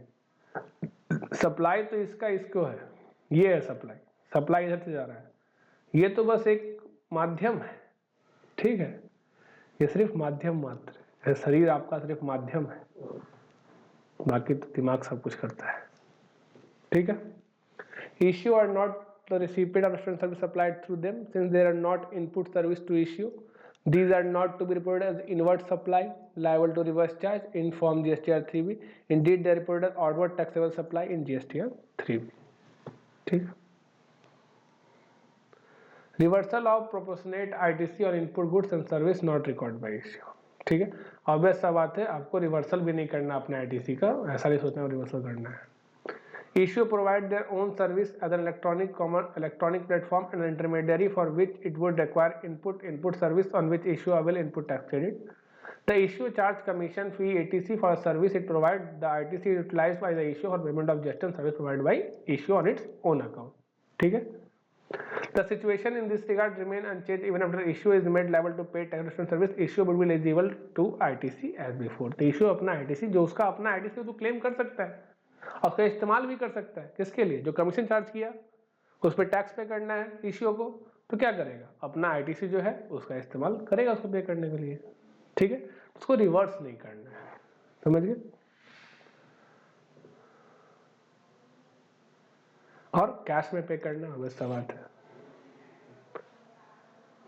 सप्लाई तो इसको है, ये है सप्लाई इधर से जा रहा है, ये तो बस एक माध्यम है, ठीक है। ये सिर्फ माध्यम मात्र है, शरीर आपका सिर्फ माध्यम है, बाकी तो दिमाग सब कुछ करता है, ठीक है। Issue are not the recipient of restaurant service supplied through them since they are not input service to issue. These are not to be reported as inward supply liable to reverse charge in form GSTR 3B. Indeed, they are reported as outward taxable supply in GSTR 3B. ठीक है। Reversal of proportionate ITC और input goods and service not record by issue, ठीक है। Obvious सा बात है, आपको reversal भी नहीं करना अपने आईटीसी का, ऐसा नहीं सोचना रिवर्सल करना है। Issue provide their own service as an electronic platform and intermediary for which it would require input service on which issue avail input tax credit. The issue charge commission fee ATC for service it provide the ITC utilised by the issue for payment of GST service provided by issue on its own account, ठीक है। The situation in this regard remain unchanged even after issue is made liable to pay tax service. Issue would be eligible to ITC as before. तो issue अपना ITC जो उसका अपना ITC तो claim कर सकता है और उसका इस्तेमाल भी कर सकता है। किसके लिए? जो कमीशन चार्ज किया उस पर टैक्स पे करना है इश्यू को, तो क्या करेगा? अपना ITC जो है उसका इस्तेमाल करेगा उसको पे करने के लिए, ठीक है। उसको रिवर्स नहीं करना है, समझ गए। और कैश में पे करना अवश्य बात है,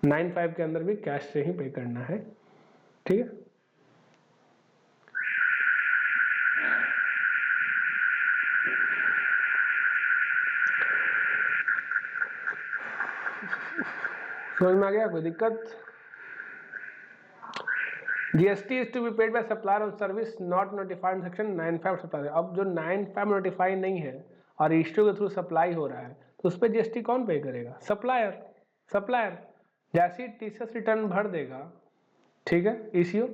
9(5) के अंदर भी कैश से ही पे करना है, ठीक है। समझ में आ गया? कोई दिक्कत? GST is to be paid by supplier on service not notified section 9(5) supplier. अब जो 9(5) नोटिफाई नहीं है और इश्यू के थ्रू सप्लाई हो रहा है तो उस पर जीएसटी कौन पे करेगा? सप्लायर जैसे ही टीसीएस रिटर्न भर देगा, ठीक है, इश्यू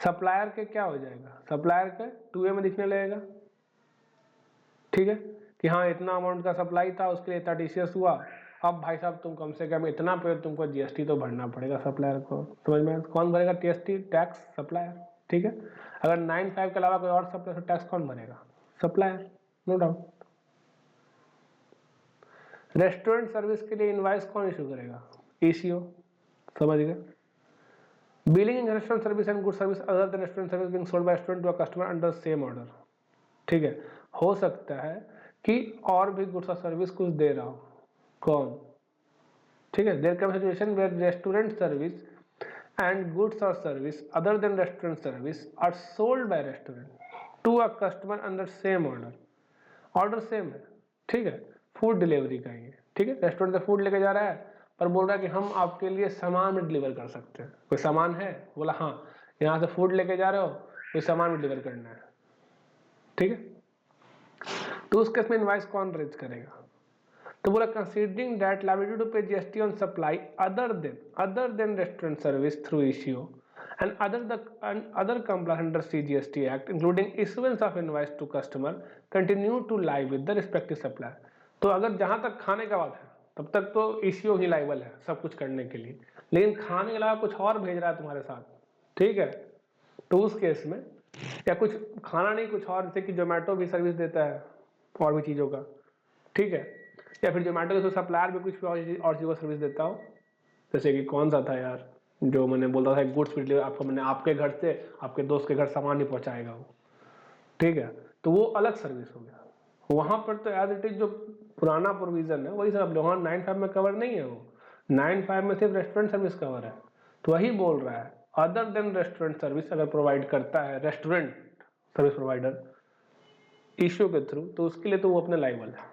सप्लायर के क्या हो जाएगा? सप्लायर के 2A में दिखने लगेगा, ठीक है, कि हाँ इतना अमाउंट का सप्लाई था उसके लिए इतना टीसीएस हुआ। अब भाई साहब तुम कम से कम इतना पे तुमको जीएसटी तो भरना पड़ेगा सप्लायर को। समझ में? कौन भरेगा जीएसटी टैक्स? सप्लायर, ठीक है। अगर 9(5) के अलावा कोई और सप्लायर टैक्स कौन भरेगा? Supplier, no doubt. Restaurant service के लिए इनवाइस कौन इशू करेगा? ईसीओ, समझ गए। Billing in restaurant service and good service other than restaurant service being sold by restaurant to a customer under same order, ठीक है। हो सकता है कि और भी गुड्स और सर्विस कुछ दे रहा हो, कौन? ठीक है। There come situation where restaurant service and goods और service other than restaurant service are sold by restaurant to a customer under same order same है, ठीक है। फूड डिलीवरी का ये, ठीक है। रेस्टोरेंट से फूड लेके जा रहा है पर बोल रहा है कि हम आपके लिए सामान भी डिलीवर कर सकते हैं। कोई सामान है? बोला हाँ, यहाँ से फूड लेके जा रहे हो, कोई सामान भी डिलीवर करना है, ठीक है। तो उस केस में इनवाइस कौन रेज करेगा? तो बोला कंसीडरिंग दैट लायबिलिटी टू पे GST on supply other than restaurant service through issue and other compliance under CGST Act including issuance of invoice to customer continue to lie with the respective supplier। तो अगर जहां तक खाने का बात है तब तक तो इश्यू ही लाइबल है सब कुछ करने के लिए, लेकिन खाने के अलावा कुछ और भेज रहा है तुम्हारे साथ, ठीक है, तो उस केस में या कुछ खाना नहीं कुछ और, जैसे कि जोमेटो भी सर्विस देता है और भी चीज़ों का, ठीक है, या फिर जोमेटो के सप्लायर भी कुछ और चीज़ों का सर्विस देता हो, जैसे कि कौन सा था यार, जो मैंने बोला था गुड्स डिलीवर, आपको मैंने आपके घर से आपके दोस्त के घर सामान नहीं पहुंचाएगा वो, ठीक है, तो वो अलग सर्विस हो गया। वहां पर तो एज इट इज जो पुराना प्रोविजन है वही सब, वहां 9(5) में कवर नहीं है, वो 9(5) में सिर्फ रेस्टोरेंट सर्विस कवर है। तो वही बोल रहा है अदर देन रेस्टोरेंट सर्विस अगर प्रोवाइड करता है रेस्टोरेंट सर्विस प्रोवाइडर इश्यू के थ्रू, तो उसके लिए तो वो अपने लायबल है,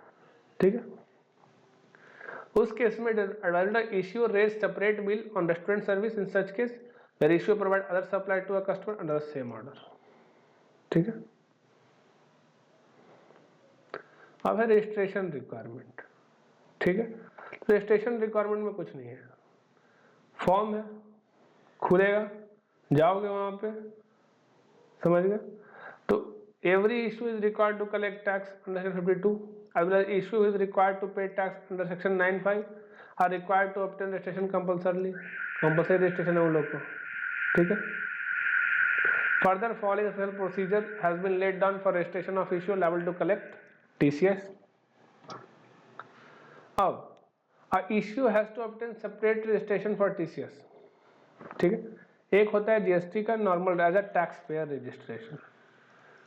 ठीक है। उस केस में advisor issue raise separate bill on restaurant service in such case the issue provide other supply to a customer under the same order, ठीक है। अब है रजिस्ट्रेशन रिक्वायरमेंट, ठीक है। रजिस्ट्रेशन रिक्वायरमेंट में कुछ नहीं है, फॉर्म है, खुलेगा, जाओगे वहां पे, समझ गए। तो every issue is required to collect tax under section 52 as well as issue is required to pay tax under section 95 are required to obtain registration compulsory registration है उन लोग को, ठीक है। further following special procedure has been laid down for registration of issue liable to collect TCS। अब a issue has to obtain separate registration for TCS, ठीक है। एक होता है जीएसटी का normal as a tax payer registration,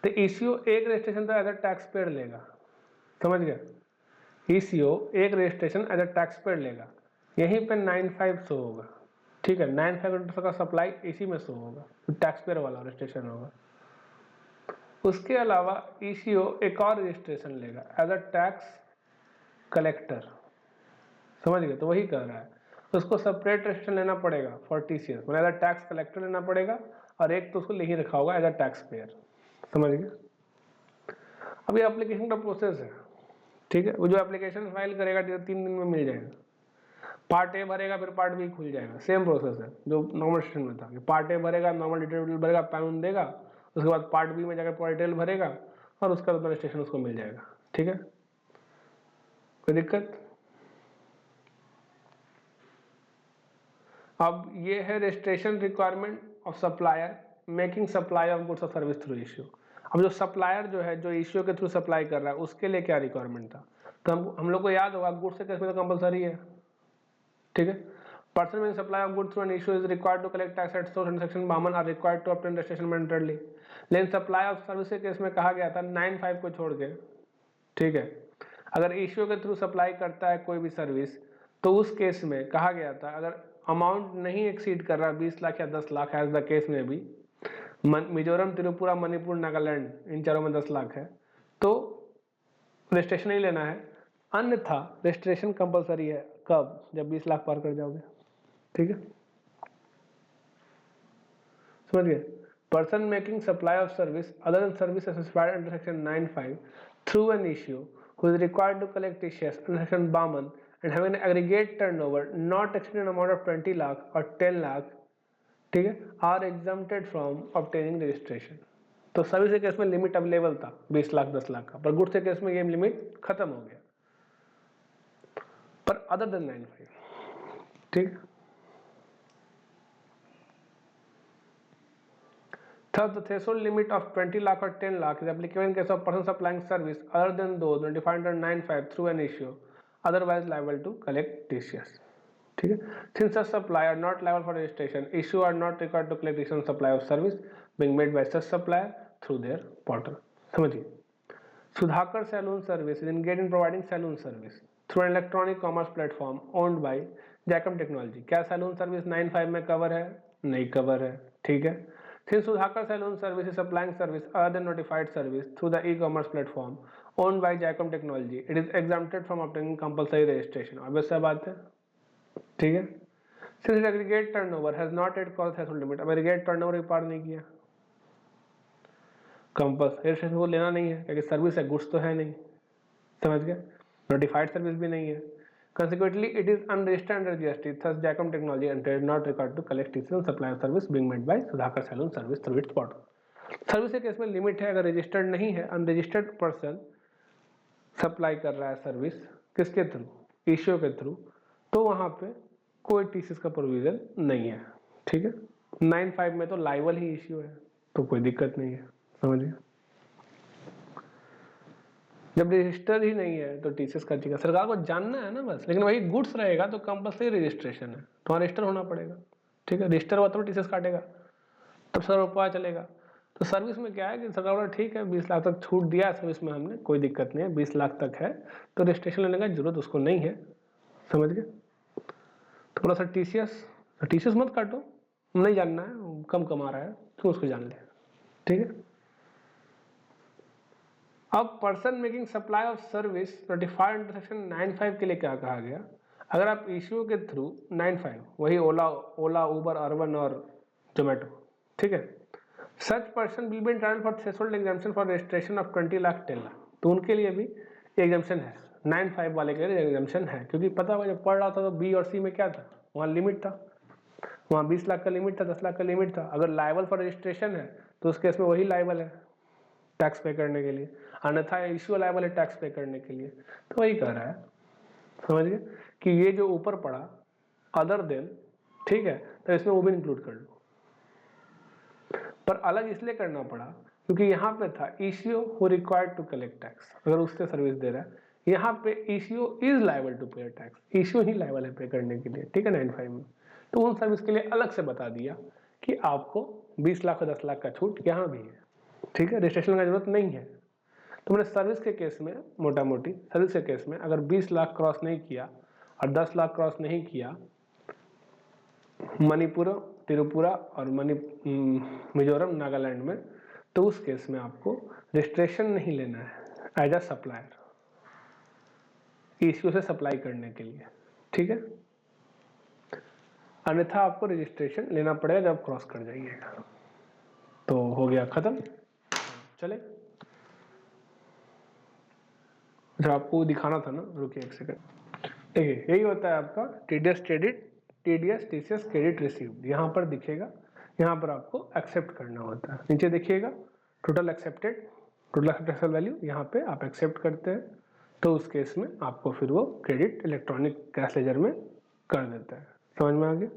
तो ECO एक registration तो एज अ टैक्स पेयर लेगा, समझ गए। ईसीओ एक registration as a tax payer लेगा, यहीं पे 9(5) शो होगा, ठीक है। 9(5) का सप्लाई इसी में शो होगा, तो टैक्स पेयर वाला रजिस्ट्रेशन होगा। उसके अलावा ईसीओ एक और रजिस्ट्रेशन लेगा एज अ टैक्स कलेक्टर, समझ गए। तो वही कह रहा है उसको सेपरेट रजिस्ट्रेशन लेना पड़ेगा फॉर टीसीएस, मतलब एज अ टैक्स कलेक्टर लेना पड़ेगा, और एक तो उसको ले ही रखा होगा एज अ टैक्स पेयर, समझ गए। अब ये एप्लीकेशन का प्रोसेस है, ठीक है। वो जो एप्लीकेशन फाइल करेगा 3 दिन में मिल जाएगा, पार्ट ए भरेगा फिर पार्ट बी खुल जाएगा, सेम प्रोसेस है जो नॉर्मल सिस्टम में था कि पार्ट ए भरेगा, नॉर्मल डिटेल भरेगा, पैन देगा, उसके बाद पार्ट बी में जाकर पूरा डिटेल भरेगा और उसका रजिस्ट्रेशन उसको मिल जाएगा, ठीक है। कोई दिक्कत। अब ये है registration requirement of supplier making supply of goods और सर्विस थ्रू इश्यू। अब जो सप्लायर जो है जो इश्यू के थ्रू सप्लाई कर रहा है उसके लिए क्या रिक्वायरमेंट था, तो हम लोग को याद होगा गुड्स से केस में तो कंपलसरी है, ठीक है। पर्सन में supply of goods through an issue is required to collect tax at source and section 52 are required to obtain registration mandatorily. लेकिन सप्लाई ऑफ सर्विस के केस में कहा गया था 9(5) को छोड़ के, ठीक है, अगर इश्यू के थ्रू सप्लाई करता है कोई भी सर्विस तो उस केस में कहा गया था अगर अमाउंट नहीं एक्सीड कर रहा 20 लाख या 10 लाख एज द केस में भी, मिजोरम, त्रिपुरा, मणिपुर, नागालैंड इन चारों में 10 लाख है तो रजिस्ट्रेशन नहीं लेना है, अन्यथा रजिस्ट्रेशन कंपलसरी है कब, जब 20 लाख पार कर जाओगे, ठीक है, समझ गए। Person making supply of service other then service specified under section 95 through an issue who is required to collect TCS under section 52 and having an aggregate turnover not exceeding an amount of 20 lakh or 10 lakh, ठीक है, are exempted from obtaining registration. तो service के case में limit available था 20 लाख 10 लाख का, पर goods के case में ये लिमिट खत्म हो गया, पर अदर देन 95, ठीक। Thus, the threshold limit of 20 lakh or 10 lakh is applicable in case of person supplying service other than those defined under 95 through an issue, otherwise liable to collect TCS, ठीक है। Since such supply are not liable for registration, issue are not required to collect additional supply of service being made by such supplier through their portal, समझिए। Sudhakar Saloon Service is engaged in providing saloon service through an electronic commerce platform owned by Jacom Technology। क्या salon service 95 में cover है? नहीं cover है, ठीक है। Since Sudhakar Saloon Service is supplying service other than notified service through the e-commerce platform owned by Jacom Technology, it is exempted from obtaining compulsory registration। obvious सा बात है, ठीक है। Since aggregate turnover has not yet crossed threshold limit, अब aggregate turnover पार नहीं किया, compulsory registration को लेना नहीं है क्योंकि सर्विस है, गुड्स तो है नहीं, समझ गए। नोटिफाइड सर्विस भी नहीं है, consequently it is unregistered under GST, thus Jacom Technology is not required to collect TCS on supply of service being made by Sudhakar Saloon Service through its portal। Service के case में limit है, अगर registered नहीं है, unregistered person supply कर रहा है service किसके थ्रू, इश्यू के थ्रू, तो वहां पे कोई टीसीएस का प्रोविजन नहीं है, ठीक है। 95 में तो लाइबल ही इश्यू है तो कोई दिक्कत नहीं है, समझिए। जब रजिस्टर ही नहीं है तो टीसीएस का चाहिए, सरकार को जानना है ना बस, लेकिन वही गुड्स रहेगा तो कंपल्सरी रजिस्ट्रेशन है, तो रजिस्टर होना पड़ेगा, ठीक है, रजिस्टर हुआ तब टीसीएस काटेगा, तब सरकार को पता चलेगा। तो सर्विस में क्या है कि सरकार बोला ठीक है 20 लाख तक छूट दिया सर्विस में हमने, कोई दिक्कत नहीं है, 20 लाख तक है तो रजिस्ट्रेशन लेने का जरूरत उसको नहीं है, समझ गए। तो बोला सर टीसीएस मत काटो, नहीं जानना है, कम कमा रहा है तो उसको जान ले, ठीक है। अब person making supply of service notified under section 95 के लिए क्या कहा गया, अगर आप इश्यू के थ्रू 95 वही ओला उबर अर्बन और जोमेटो, ठीक है, such person will be entitled for threshold exemption for registration of 20 lakh 10 lakh, तो उनके लिए भी एग्जाम्पशन है, 95 वाले के लिए एग्जाम्पशन है, क्योंकि पता हुआ जब पढ़ रहा था तो बी और सी में क्या था, वहाँ लिमिट था, वहाँ 20 लाख का लिमिट था, 10 लाख का लिमिट था। अगर लायबल फॉर रजिस्ट्रेशन है तो उस केस में वही लायबल है टैक्स पे करने के लिए, अन्यथा इश्यू लायबल है टैक्स पे करने के लिए, तो वही कह रहा है, समझ गए कि ये जो ऊपर पड़ा अदर देन, ठीक है, तो इसमें वो भी इंक्लूड कर लो, पर अलग इसलिए करना पड़ा क्योंकि यहाँ पे था issue who required to collect tax, अगर उससे सर्विस दे रहा है, यहाँ पे issue is liable to pay tax, issue ही लायबल है पे करने के लिए, ठीक है 95 में। तो उन सर्विस के लिए अलग से बता दिया कि आपको 20 लाख और 10 लाख का छूट यहाँ भी है, ठीक है, रजिस्ट्रेशन का जरूरत नहीं है। तो मैंने सर्विस के केस में मोटा मोटी सर्विस के केस में अगर 20 लाख क्रॉस नहीं किया और 10 लाख क्रॉस नहीं किया मणिपुर, त्रिपुरा और मिजोरम, नागालैंड में, तो उस केस में आपको रजिस्ट्रेशन नहीं लेना है एज अ सप्लायर, इश्यू से सप्लाई करने के लिए, ठीक है, अन्यथा आपको रजिस्ट्रेशन लेना पड़ेगा जब क्रॉस कर जाइएगा। तो हो गया खत्म, चले। जो आपको दिखाना था ना, रुकिए एक सेकंड, देखिए यही होता है आपका TDS credit, TDS TCS credit received, यहाँ पर दिखेगा, यहाँ पर आपको एक्सेप्ट करना होता है, नीचे देखिएगा total accepted, total accepted value, यहाँ पे आप एक्सेप्ट करते हैं तो उस केस में आपको फिर वो क्रेडिट इलेक्ट्रॉनिक कैश लेजर में कर देता है, समझ में आ गया।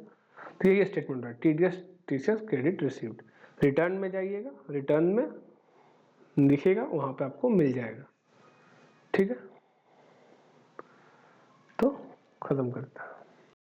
तो यही स्टेटमेंट है TDS TCS credit received. Return में जाइएगा, रिटर्न में दिखेगा, वहाँ पे आपको मिल जाएगा, ठीक है। तो खत्म करता है।